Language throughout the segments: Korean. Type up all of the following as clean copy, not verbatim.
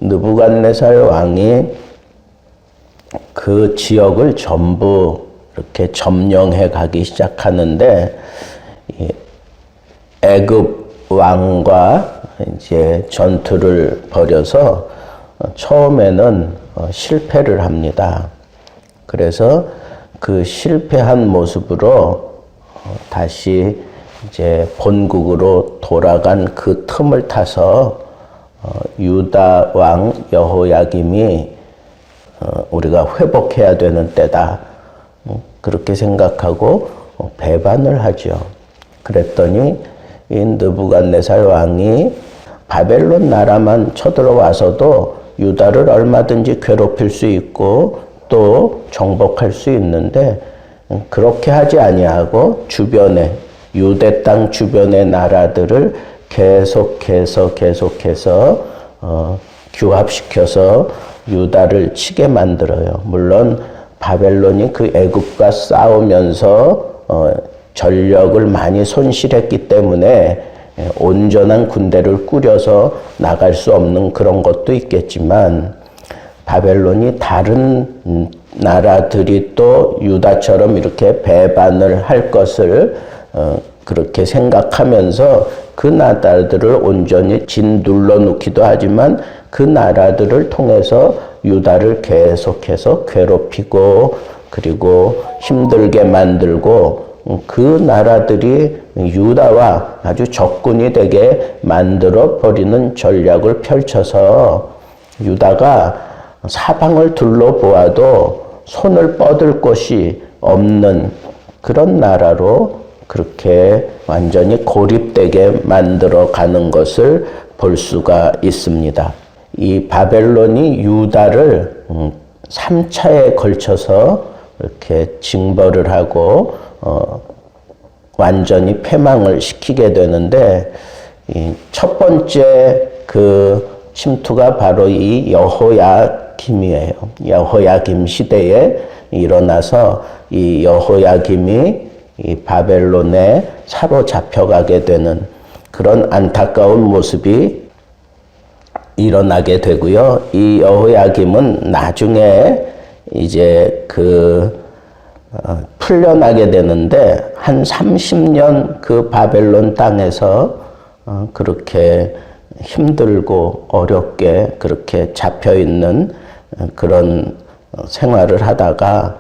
느부갓네살 왕이 그 지역을 전부 이렇게 점령해 가기 시작하는데 애굽 왕과 이제 전투를 벌여서 처음에는 실패를 합니다. 그래서 그 실패한 모습으로 다시 이제 본국으로 돌아간 그 틈을 타서 유다 왕 여호야김이 우리가 회복해야 되는 때다. 그렇게 생각하고 배반을 하죠. 그랬더니 이 느부갓네살 왕이 바벨론 나라만 쳐들어와서도 유다를 얼마든지 괴롭힐 수 있고 또 정복할 수 있는데 그렇게 하지 아니하고 주변에 유대 땅 주변의 나라들을 계속해서 규합시켜서 유다를 치게 만들어요. 물론 바벨론이 그 애국과 싸우면서 전력을 많이 손실했기 때문에 온전한 군대를 꾸려서 나갈 수 없는 그런 것도 있겠지만 바벨론이 다른 나라들이 또 유다처럼 이렇게 배반을 할 것을 그렇게 생각하면서 그 나라들을 온전히 짓눌러 놓기도 하지만 그 나라들을 통해서 유다를 계속해서 괴롭히고 그리고 힘들게 만들고 그 나라들이 유다와 아주 적군이 되게 만들어 버리는 전략을 펼쳐서 유다가 사방을 둘러보아도 손을 뻗을 곳이 없는 그런 나라로 그렇게 완전히 고립되게 만들어 가는 것을 볼 수가 있습니다. 이 바벨론이 유다를 3차에 걸쳐서 이렇게 징벌을 하고 완전히 패망을 시키게 되는데 첫 번째 그 침투가 바로 이 여호야김이에요. 여호야김 시대에 일어나서 이 여호야김이 이 바벨론에 사로잡혀가게 되는 그런 안타까운 모습이 일어나게 되고요. 이 여호야김은 나중에 이제 풀려나게 되는데 한 30년 그 바벨론 땅에서 그렇게 힘들고 어렵게 그렇게 잡혀 있는 그런 생활을 하다가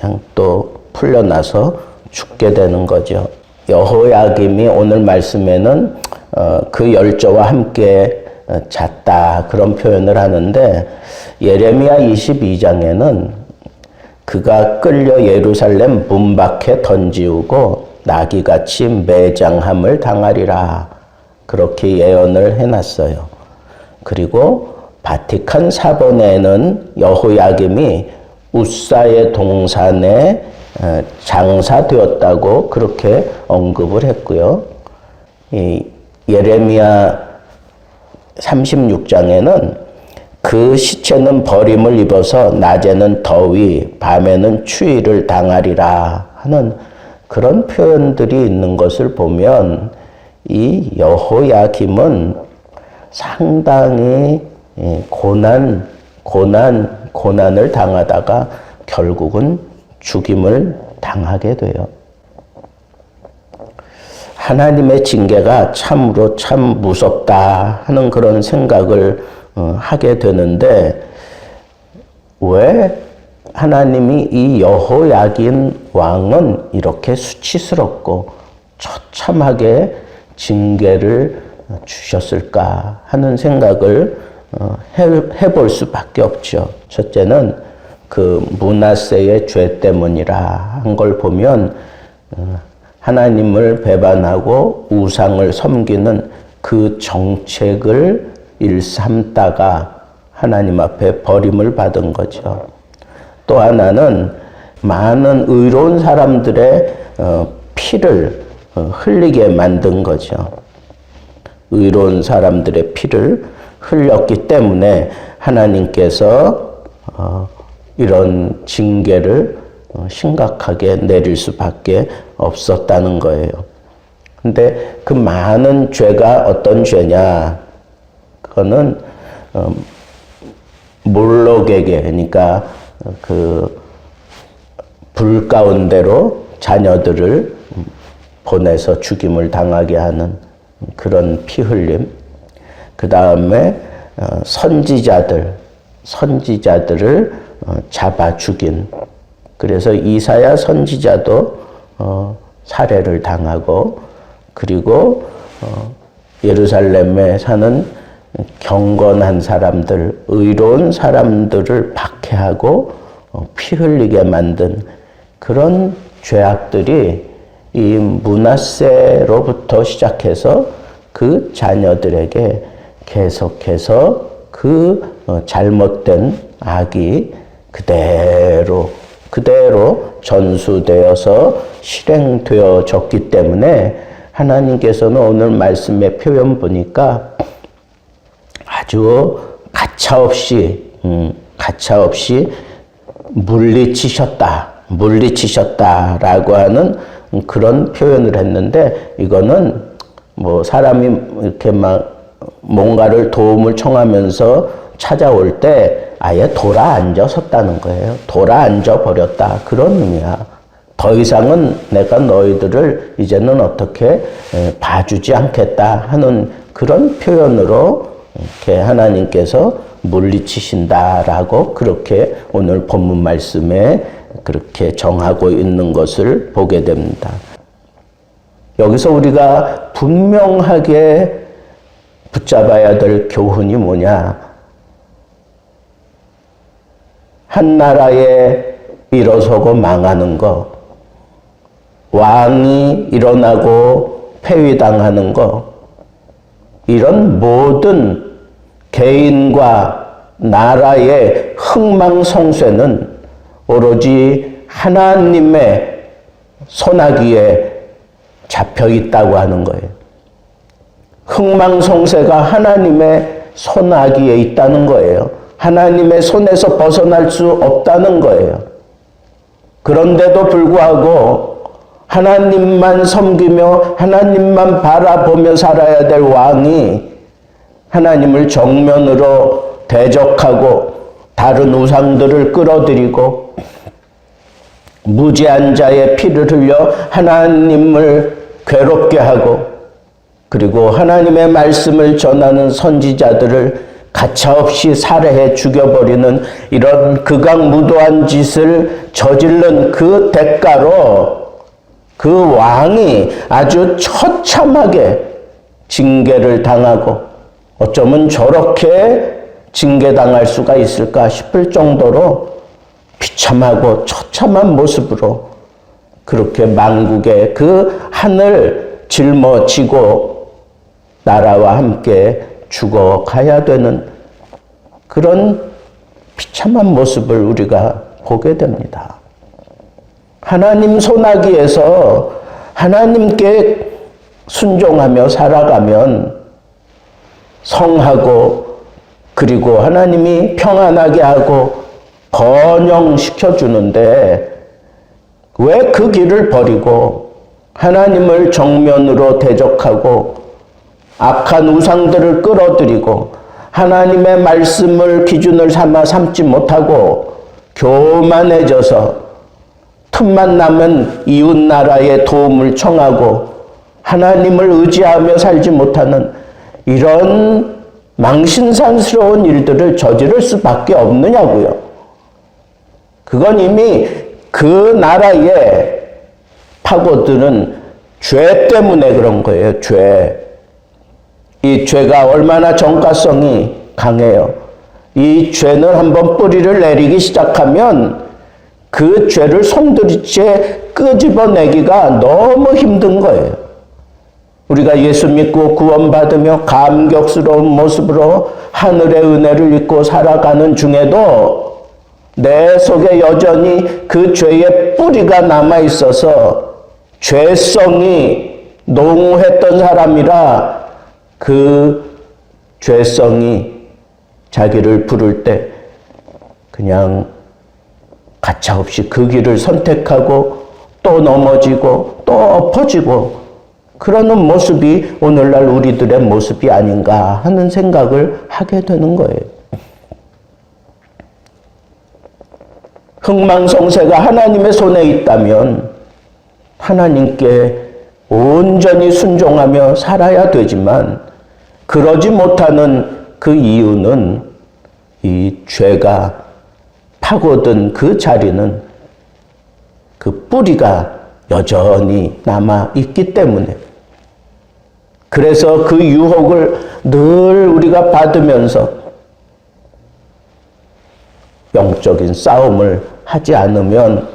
그냥 또 풀려나서 죽게 되는 거죠. 여호야김이 오늘 말씀에는 그 열조와 함께 잤다 그런 표현을 하는데 예레미야 22장에는 그가 끌려 예루살렘 문 밖에 던지우고 나귀같이 매장함을 당하리라 그렇게 예언을 해놨어요. 그리고 바티칸 사본에는 여호야김이 우사의 동산에 장사되었다고 그렇게 언급을 했고요. 이 예레미야 36장에는 그 시체는 버림을 입어서 낮에는 더위, 밤에는 추위를 당하리라 하는 그런 표현들이 있는 것을 보면 이 여호야김은 상당히 고난을 당하다가 결국은 죽임을 당하게 돼요. 하나님의 징계가 참으로 참 무섭다 하는 그런 생각을 하게 되는데 왜 하나님이 이 여호야긴 왕은 이렇게 수치스럽고 처참하게 징계를 주셨을까 하는 생각을 해볼 수밖에 없죠. 첫째는 그 므낫세의 죄 때문이라 한 걸 보면 하나님을 배반하고 우상을 섬기는 그 정책을 일삼다가 하나님 앞에 버림을 받은 거죠. 또 하나는 많은 의로운 사람들의 피를 흘리게 만든 거죠. 의로운 사람들의 피를 흘렸기 때문에 하나님께서 이런 징계를 심각하게 내릴 수밖에 없었다는 거예요. 근데 그 많은 죄가 어떤 죄냐? 거는 몰록에게, 그러니까 그 불 가운데로 자녀들을 보내서 죽임을 당하게 하는 그런 피 흘림. 그 다음에 선지자들을 잡아 죽인. 그래서 이사야 선지자도 살해를 당하고, 그리고 예루살렘에 사는 경건한 사람들, 의로운 사람들을 박해하고 피 흘리게 만든 그런 죄악들이 이 므낫세로부터 시작해서 그 자녀들에게 계속해서 그 잘못된 악이 그대로 전수되어서 실행되어졌기 때문에 하나님께서는 오늘 말씀의 표현 보니까 아주 가차없이 물리치셨다라고 하는 그런 표현을 했는데, 이거는 뭐 사람이 이렇게 막 뭔가를 도움을 청하면서 찾아올 때 아예 돌아앉아 섰다는 거예요. 돌아앉아 버렸다, 그런 의미야. 더 이상은 내가 너희들을 이제는 어떻게 봐주지 않겠다 하는 그런 표현으로 이렇게 하나님께서 물리치신다라고 그렇게 오늘 본문 말씀에 그렇게 정하고 있는 것을 보게 됩니다. 여기서 우리가 분명하게 붙잡아야 될 교훈이 뭐냐? 한 나라에 일어서고 망하는 거, 왕이 일어나고 폐위당하는 거, 이런 모든 개인과 나라의 흥망성쇠는 오로지 하나님의 손아귀에 잡혀 있다고 하는 거예요. 흥망성쇠가 하나님의 손아귀에 있다는 거예요. 하나님의 손에서 벗어날 수 없다는 거예요. 그런데도 불구하고 하나님만 섬기며 하나님만 바라보며 살아야 될 왕이 하나님을 정면으로 대적하고 다른 우상들을 끌어들이고 무지한 자의 피를 흘려 하나님을 괴롭게 하고, 그리고 하나님의 말씀을 전하는 선지자들을 가차없이 살해해 죽여버리는 이런 극악무도한 짓을 저지른 그 대가로 그 왕이 아주 처참하게 징계를 당하고, 어쩌면 저렇게 징계당할 수가 있을까 싶을 정도로 비참하고 처참한 모습으로 그렇게 만국의 그 하늘 짊어지고 나라와 함께 죽어가야 되는 그런 비참한 모습을 우리가 보게 됩니다. 하나님 손아귀에서 하나님께 순종하며 살아가면 성하고, 그리고 하나님이 평안하게 하고 번영시켜 주는데, 왜 그 길을 버리고 하나님을 정면으로 대적하고 악한 우상들을 끌어들이고 하나님의 말씀을 기준을 삼지 못하고 교만해져서 틈만 나면 이웃 나라의 도움을 청하고 하나님을 의지하며 살지 못하는 이런 망신상스러운 일들을 저지를 수밖에 없느냐고요. 그건 이미 그 나라에 파고드는 죄 때문에 그런 거예요. 죄. 이 죄가 얼마나 정가성이 강해요. 이 죄는 한번 뿌리를 내리기 시작하면 그 죄를 송두리째 끄집어내기가 너무 힘든 거예요. 우리가 예수 믿고 구원받으며 감격스러운 모습으로 하늘의 은혜를 입고 살아가는 중에도 내 속에 여전히 그 죄의 뿌리가 남아있어서 죄성이 농후했던 사람이라 그 죄성이 자기를 부를 때 그냥 가차없이 그 길을 선택하고 또 넘어지고 또 엎어지고 그러는 모습이 오늘날 우리들의 모습이 아닌가 하는 생각을 하게 되는 거예요. 흥망성쇠가 하나님의 손에 있다면 하나님께 온전히 순종하며 살아야 되지만 그러지 못하는 그 이유는 이 죄가 파고든 그 자리는 그 뿌리가 여전히 남아 있기 때문에, 그래서 그 유혹을 늘 우리가 받으면서 영적인 싸움을 하지 않으면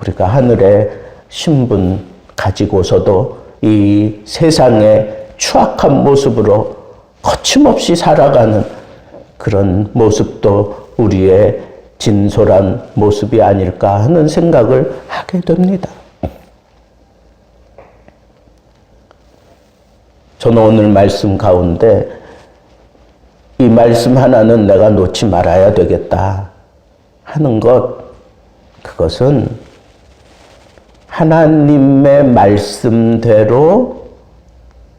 우리가 하늘의 신분 가지고서도 이 세상의 추악한 모습으로 거침없이 살아가는 그런 모습도 우리의 진솔한 모습이 아닐까 하는 생각을 하게 됩니다. 저는 오늘 말씀 가운데 이 말씀 하나는 내가 놓지 말아야 되겠다 하는 것, 그것은 하나님의 말씀대로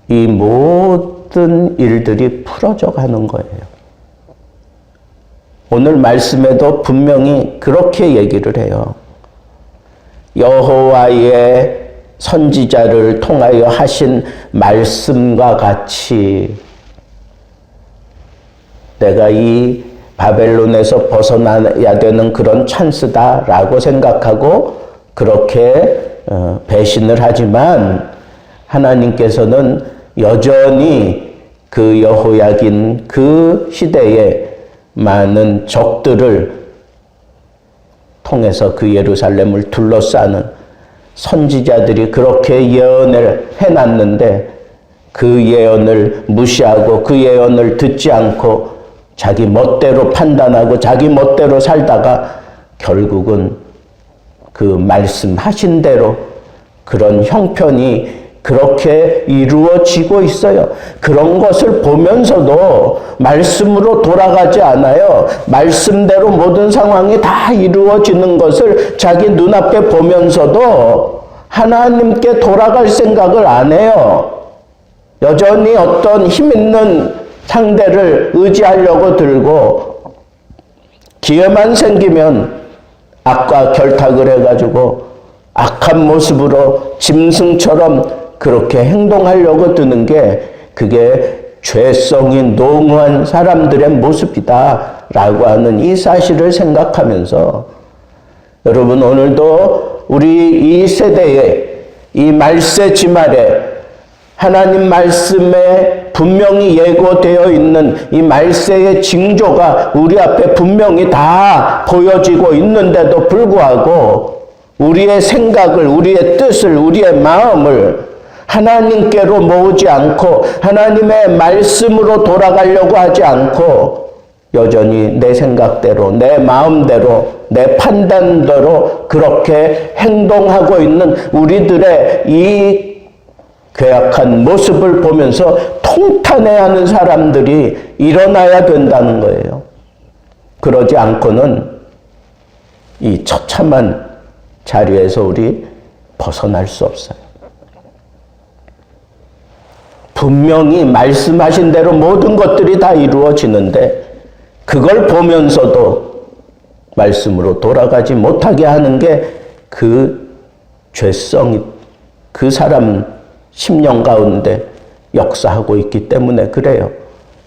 이 모든 일들이 풀어져 가는 거예요. 오늘 말씀에도 분명히 그렇게 얘기를 해요. 여호와의 선지자를 통하여 하신 말씀과 같이 내가 이 바벨론에서 벗어나야 되는 그런 찬스다라고 생각하고 그렇게 배신을 하지만 하나님께서는 여전히 그 여호야긴 그 시대에 많은 적들을 통해서 그 예루살렘을 둘러싸는 선지자들이 그렇게 예언을 해놨는데 그 예언을 무시하고 그 예언을 듣지 않고 자기 멋대로 판단하고 자기 멋대로 살다가 결국은 그 말씀하신 대로 그런 형편이 그렇게 이루어지고 있어요. 그런 것을 보면서도 말씀으로 돌아가지 않아요. 말씀대로 모든 상황이 다 이루어지는 것을 자기 눈앞에 보면서도 하나님께 돌아갈 생각을 안 해요. 여전히 어떤 힘 있는 상대를 의지하려고 들고 기회만 생기면 악과 결탁을 해가지고 악한 모습으로 짐승처럼 그렇게 행동하려고 드는 게 그게 죄성이 농후한 사람들의 모습이다 라고 하는 이 사실을 생각하면서 여러분, 오늘도 우리 이 세대에 이 말세 지말에 하나님 말씀에 분명히 예고되어 있는 이 말세의 징조가 우리 앞에 분명히 다 보여지고 있는데도 불구하고 우리의 생각을, 우리의 뜻을, 우리의 마음을 하나님께로 모으지 않고 하나님의 말씀으로 돌아가려고 하지 않고 여전히 내 생각대로, 내 마음대로, 내 판단대로 그렇게 행동하고 있는 우리들의 이 괴악한 모습을 보면서 통탄해야 하는 사람들이 일어나야 된다는 거예요. 그러지 않고는 이 처참한 자리에서 우리 벗어날 수 없어요. 분명히 말씀하신 대로 모든 것들이 다 이루어지는데 그걸 보면서도 말씀으로 돌아가지 못하게 하는 게 그 죄성이 그 사람 심령 가운데 역사하고 있기 때문에 그래요.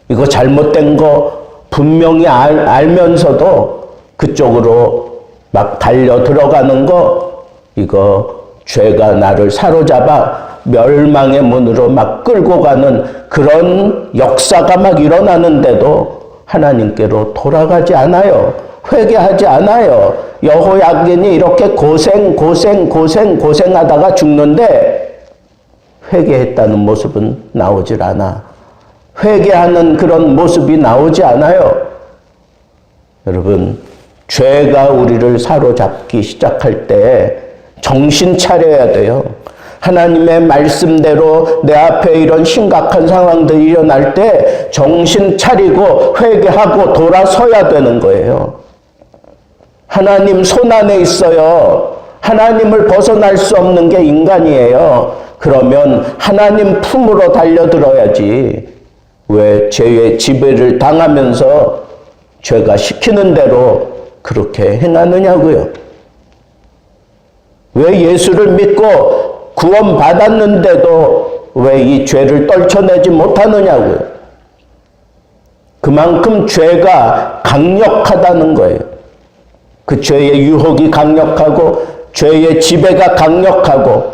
이거 잘못된 거 분명히 알면서도 그쪽으로 막 달려 들어가는 거, 이거 죄가 나를 사로잡아 멸망의 문으로 막 끌고 가는 그런 역사가 막 일어나는데도 하나님께로 돌아가지 않아요. 회개하지 않아요. 여호야긴이 이렇게 고생하다가 죽는데 회개했다는 모습은 나오질 않아. 회개하는 그런 모습이 나오지 않아요. 여러분, 죄가 우리를 사로잡기 시작할 때 정신 차려야 돼요. 하나님의 말씀대로 내 앞에 이런 심각한 상황들이 일어날 때 정신 차리고 회개하고 돌아서야 되는 거예요. 하나님 손 안에 있어요. 하나님을 벗어날 수 없는 게 인간이에요. 그러면 하나님 품으로 달려들어야지 왜 죄의 지배를 당하면서 죄가 시키는 대로 그렇게 행하느냐고요. 왜 예수를 믿고 구원받았는데도 왜 이 죄를 떨쳐내지 못하느냐고요. 그만큼 죄가 강력하다는 거예요. 그 죄의 유혹이 강력하고 죄의 지배가 강력하고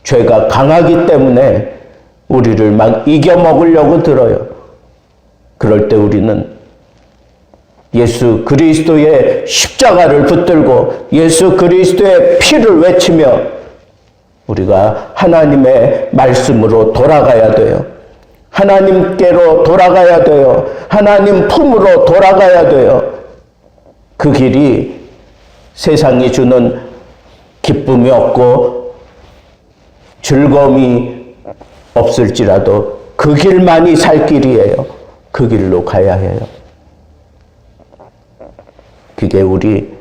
죄가 강하기 때문에 우리를 막 이겨먹으려고 들어요. 그럴 때 우리는 예수 그리스도의 십자가를 붙들고 예수 그리스도의 피를 외치며 우리가 하나님의 말씀으로 돌아가야 돼요. 하나님께로 돌아가야 돼요. 하나님 품으로 돌아가야 돼요. 그 길이 세상이 주는 기쁨이 없고 즐거움이 없을지라도 그 길만이 살 길이에요. 그 길로 가야 해요. 그게 우리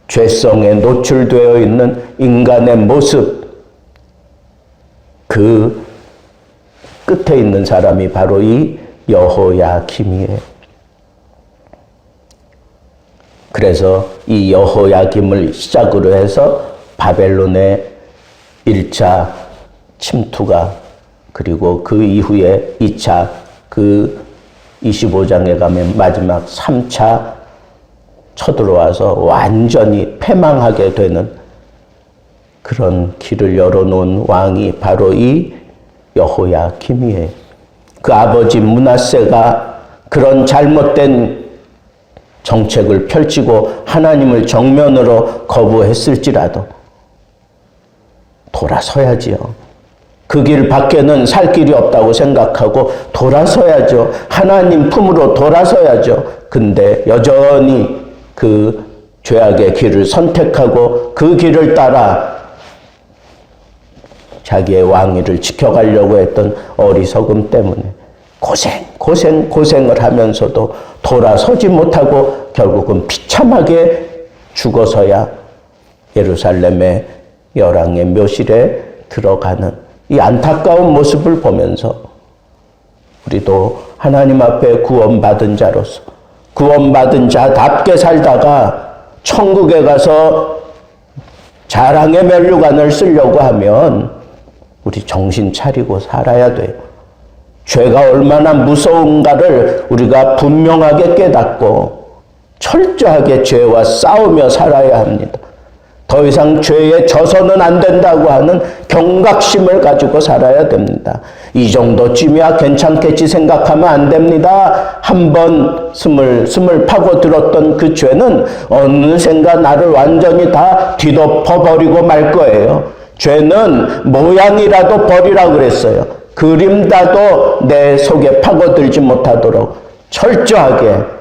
죄성에 노출되어 있는 인간의 모습, 그 끝에 있는 사람이 바로 이 여호야김이에요. 그래서 이 여호야김을 시작으로 해서 바벨론의 1차 침투가 그리고 그 이후에 2차 그 25장에 가면 마지막 3차 쳐들어와서 완전히 패망하게 되는 그런 길을 열어놓은 왕이 바로 이 여호야김이에요. 그 아버지 므낫세가 그런 잘못된 정책을 펼치고 하나님을 정면으로 거부했을지라도 돌아서야지요. 그 길 밖에는 살 길이 없다고 생각하고 돌아서야죠. 하나님 품으로 돌아서야죠. 근데 여전히 그 죄악의 길을 선택하고 그 길을 따라 자기의 왕위를 지켜가려고 했던 어리석음 때문에 고생을 하면서도 돌아서지 못하고 결국은 비참하게 죽어서야 예루살렘의 열왕의 묘실에 들어가는 이 안타까운 모습을 보면서 우리도 하나님 앞에 구원받은 자로서 구원받은 자답게 살다가 천국에 가서 자랑의 면류관을 쓰려고 하면 우리 정신 차리고 살아야 돼요. 죄가 얼마나 무서운가를 우리가 분명하게 깨닫고 철저하게 죄와 싸우며 살아야 합니다. 더 이상 죄에 져서는 안 된다고 하는 경각심을 가지고 살아야 됩니다. 이 정도쯤이야 괜찮겠지 생각하면 안 됩니다. 한번 스물 파고들었던 그 죄는 어느샌가 나를 완전히 다 뒤덮어버리고 말 거예요. 죄는 모양이라도 버리라 그랬어요. 그림자도 내 속에 파고들지 못하도록 철저하게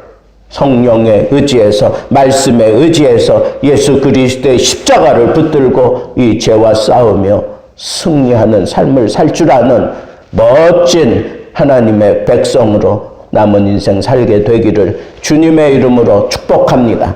성령에 의지해서 말씀에 의지해서 예수 그리스도의 십자가를 붙들고 이 죄와 싸우며 승리하는 삶을 살 줄 아는 멋진 하나님의 백성으로 남은 인생 살게 되기를 주님의 이름으로 축복합니다.